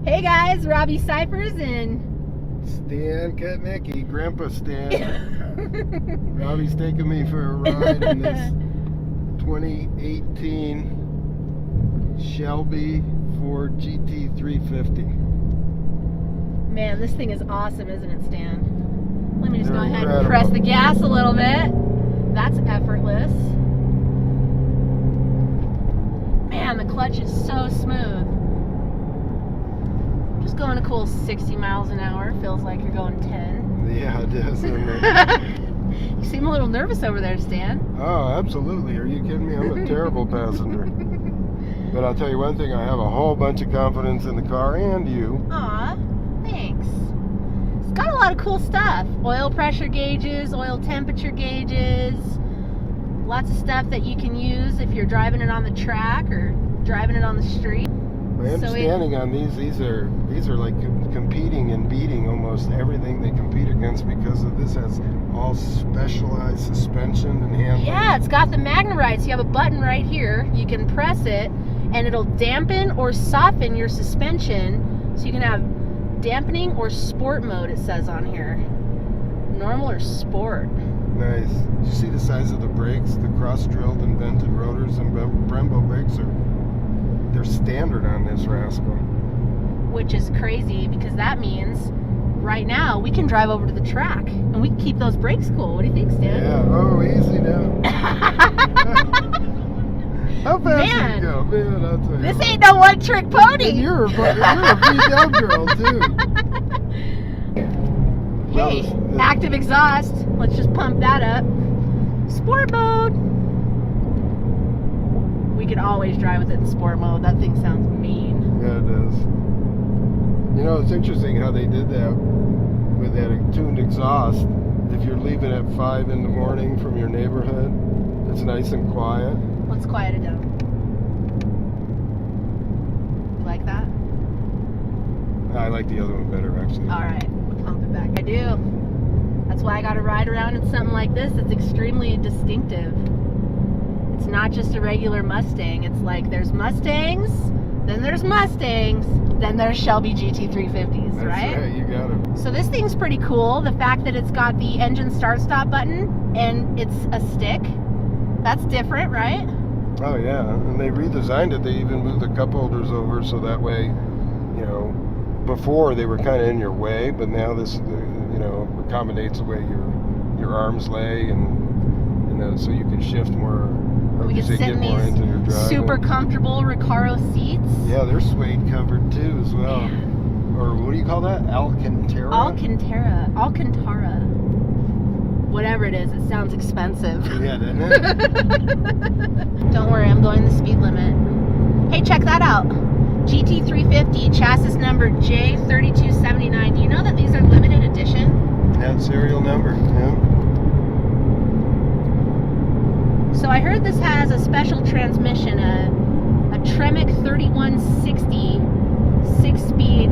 Hey guys, Robi Sifers and Stan Kutnicki, Grandpa Stan. Robbie's taking me for a ride in this 2018 Shelby Ford GT350. Man, this thing is awesome, isn't it, Stan? Let me just They're go ahead and incredible. press the gas a little bit. That's effortless. Man, the clutch is so smooth. Just going a cool 60 miles an hour. Feels like you're going 10. Yeah, it does. You seem a little nervous over there, Stan. Oh, absolutely. Are you kidding me? I'm a terrible passenger. But I'll tell you one thing, I have a whole bunch of confidence in the car and you. Aw, thanks. It's got a lot of cool stuff. Oil pressure gauges, oil temperature gauges, lots of stuff that you can use if you're driving it on the track or driving it on the street. My understanding on these are like competing and beating almost everything they compete against because of this has all specialized suspension and handling. Yeah, it's got the MagneRide. So you have a button right here. You can press it and it'll dampen or soften your suspension. So you can have dampening or sport mode, it says on here. Normal or sport. Nice. Did you see the size of the brakes? The cross-drilled and vented rotors and Brembo brakes they're standard on this rascal. Which is crazy because that means right now we can drive over to the track and we can keep those brakes cool. What do you think, Stan? Yeah. Oh, easy now. How fast Man, you go? Man, I'll tell you. this ain't no one-trick pony. And you're a beat-down girl, too. Hey, active exhaust. Let's just pump that up. Sport mode. We could always drive with it in sport mode. That thing sounds mean. Yeah, it does. You know, it's interesting how they did that with that tuned exhaust. If you're leaving at 5 in the morning from your neighborhood, it's nice and quiet. Let's quiet it down. You like that? I like the other one better, actually. All right, we'll pump it back. I do. That's why I got to ride around in something like this. It's extremely distinctive. It's not just a regular Mustang. It's like there's Mustangs, then there's Mustangs, then there's Shelby GT350s, That's right? You got it. So this thing's pretty cool. The fact that it's got the engine start-stop button and it's a stick, that's different, right? Oh, yeah. And they redesigned it. They even moved the cup holders over so that way, you know, before they were kind of in your way, but now this, you know, accommodates the way your arms lay and so you can shift more. We can sit in these super comfortable Recaro seats. Yeah, they're suede covered too as well. Yeah. Or what do you call that? Alcantara? Alcantara. Whatever it is, it sounds expensive. Yeah, doesn't it? Don't worry, I'm going the speed limit. Hey, check that out. GT350, chassis number J3279. Do you know that these are limited edition? That serial number, yeah. So I heard this has a special transmission, a Tremec 3160 6-speed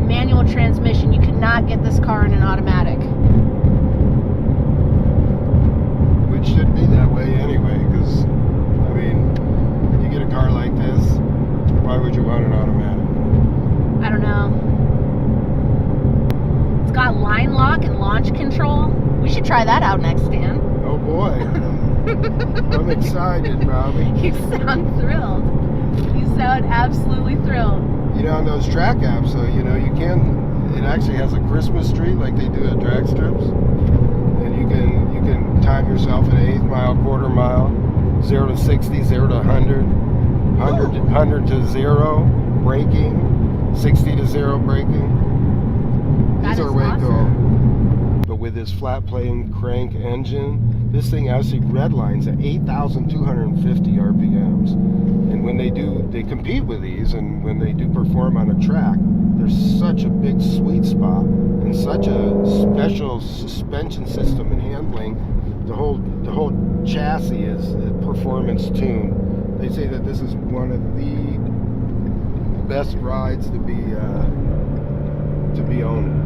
manual transmission. You cannot get this car in an automatic. Which should be that way anyway, because, I mean, you get a car like this, why would you want an automatic? I don't know. It's got line lock and launch control. We should try that out next, Stan. Oh boy. I'm excited, Robbie. You sound thrilled. You sound absolutely thrilled. You know, on those track apps, though, you know, it actually has a Christmas tree like they do at drag strips. And you can time yourself an 1/8 mile, quarter mile, 0 to 60, 0 to 100, 100 to 0, braking, 60 to 0 braking. These are way cool. But with this flat plane crank engine, this thing actually redlines at 8,250 RPMs. And when they compete with these, and when they do perform on a track, there's such a big sweet spot and such a special suspension system and handling. The whole chassis is performance tuned. They say that this is one of the best rides to be owning.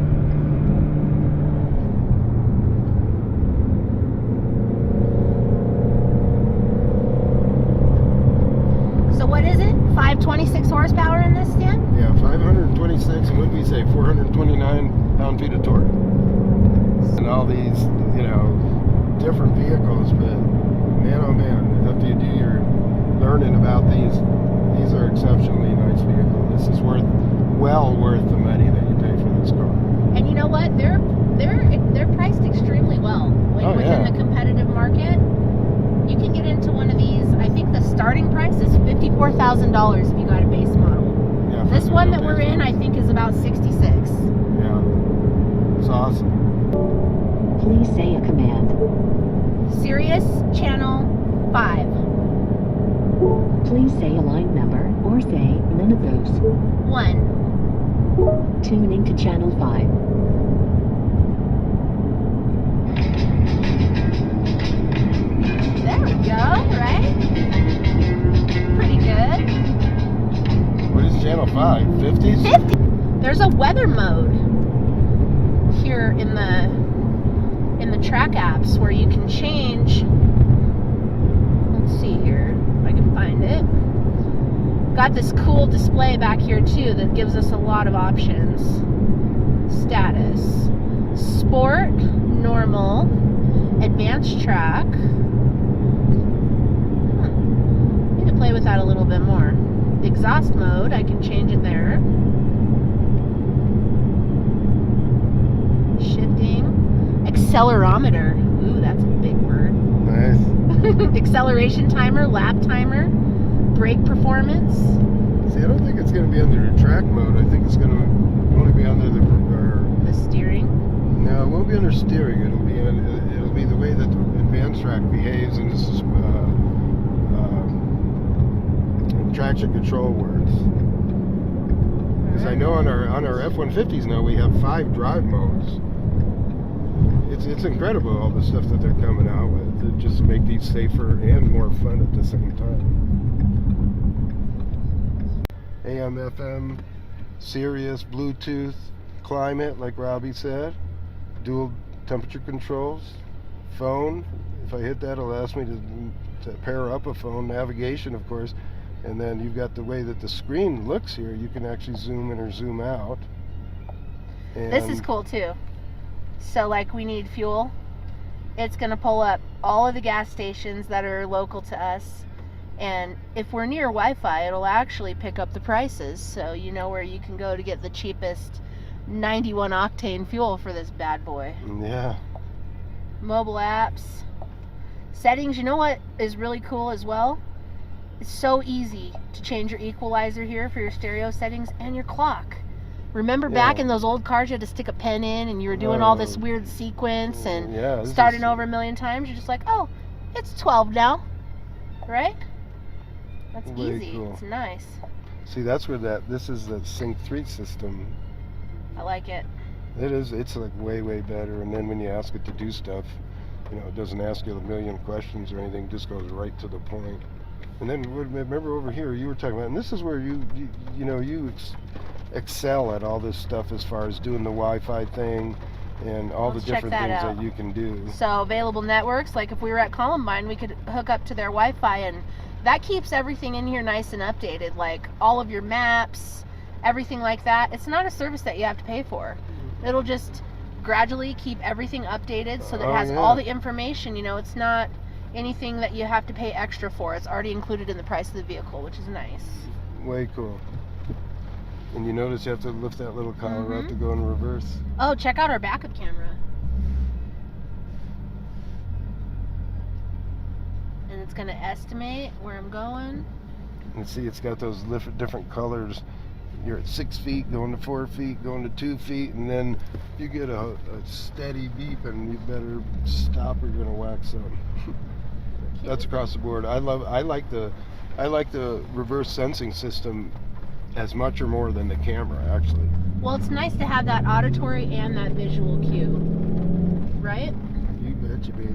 So what is it? 526 horsepower in this, Stan? Yeah, 526 pound-feet of torque. And all these, you know, different vehicles, but man, oh man, after you do your learning about these are exceptionally nice vehicles. This is well worth the money that you pay for this car. And you know what? They're priced extremely well. Like within the competitive market, you can get into one of these. I think the starting price is $54,000 if you got a base model. Yeah, this one that we're in, I think, is about 66. Yeah, it's awesome. Please say a command. Sirius Channel 5. Please say a line number, or say none of those. 1. Tuning to Channel 5. There we go, right? Pretty good. What is Channel 5? 50s? 50. There's a weather mode here in the track apps where you can change. Let's see here if I can find it. Got this cool display back here too that gives us a lot of options. Status, sport, normal, advanced track. Need to play with that a little bit more. Exhaust mode, I can change it there. Shifting. Accelerometer. Ooh, that's a big word. Nice. Acceleration timer, lap timer, brake performance. See, I don't think it's going to be under the track mode. I think it's going to only be under the steering. No, it won't be under steering. It'll be the way that the advanced track behaves, and this is traction control works. Because I know on our F-150s now we have 5 drive modes. It's incredible all the stuff that they're coming out with to just make these safer and more fun at the same time. AM, FM, Sirius, Bluetooth, climate, like Robbie said, dual temperature controls, phone. If I hit that, it'll ask me to pair up a phone, navigation, of course, and then you've got the way that the screen looks here. You can actually zoom in or zoom out. And this is cool too. So like we need fuel, it's going to pull up all of the gas stations that are local to us, and if we're near Wi-Fi, it'll actually pick up the prices, so you know where you can go to get the cheapest 91 octane fuel for this bad boy. Yeah. Mobile apps, settings. You know what is really cool as well? It's so easy to change your equalizer here for your stereo settings and your clock. Remember back in those old cars, you had to stick a pen in and you were doing all this weird sequence and starting over a million times. You're just like, oh, it's 12 now, right? That's easy. Cool. It's nice. See, that's where this is the Sync 3 system. I like it. It is. It's like way better. And then when you ask it to do stuff, you know, it doesn't ask you a million questions or anything. It just goes right to the point. And then remember over here you were talking about, and this is where you excel at all this stuff as far as doing the Wi-Fi thing and all the different things that you can do. So available networks, like if we were at Columbine, we could hook up to their Wi-Fi, and that keeps everything in here nice and updated, like all of your maps, everything like that. It's not a service that you have to pay for. It'll just gradually keep everything updated so that it has all the information. You know, it's not anything that you have to pay extra for. It's already included in the price of the vehicle, which is nice. Way cool. And you notice you have to lift that little collar up to go in reverse. Oh, check out our backup camera. And it's going to estimate where I'm going. And see, it's got those different colors. You're at 6 feet, going to 4 feet, going to 2 feet, and then you get a steady beep, and you better stop or you're going to whack something. That's across the board. I like the reverse sensing system as much or more than the camera, actually. Well, it's nice to have that auditory and that visual cue, right? You betcha, baby.